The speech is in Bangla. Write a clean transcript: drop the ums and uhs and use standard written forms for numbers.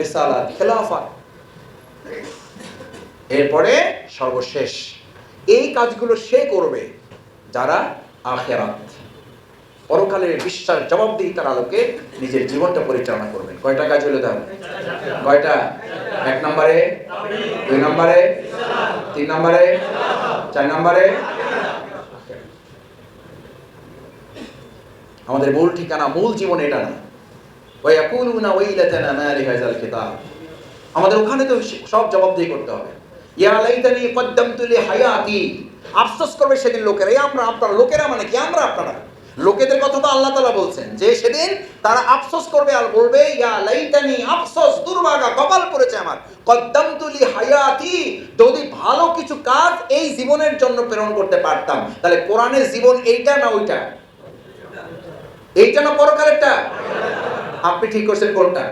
রিসালাত, খেলাফত, এরপরে সর্বশেষ এই কাজগুলো সে করবে যারা আখিরাত পরকালের বিশ্বাস জবাবদিহিতার আলোকে নিজের জীবনটা পরিচালনা করবেন। কয়টা কাজ হলো তাহলে? কয়টা? 1 নম্বরে, 2 নম্বরে, 3 নম্বরে, 4 নম্বরে। আমাদের মূল ঠিকানা, মূল জীবন এটা না। ওয়ায়াকুলুনা ওয়াইলাতানা মা লিহাযাল কিতাব, আমাদের ওখানে তো সব জবাবদিহি করতে হবে। ইয়া লাইতানি কদ্দামতু লিহায়াতি, আফসোস করবে সেদিন লোকেরা। এই আমরা, আপনারা, লোকেরা মানে কি? আমরা, আপনারা। লোকেদের কথা তো আল্লাহ তাআলা বলছেন যে সেদিন তারা আফসোস করবে আর বলবে ইয়া লাইতানি, আফসোস, দুর্ভাগা, কপাল পড়েছে আমার, কদ্দামতু লিহায়াতি, যদি ভালো কিছু কাজ এই জীবনের জন্য প্রেরণ করতে পারতাম। তাহলে কোরআনের জীবন এইটা না ওইটা? এইটা না পরকালেরটা? আপনি ঠিক করছেন কোনটা?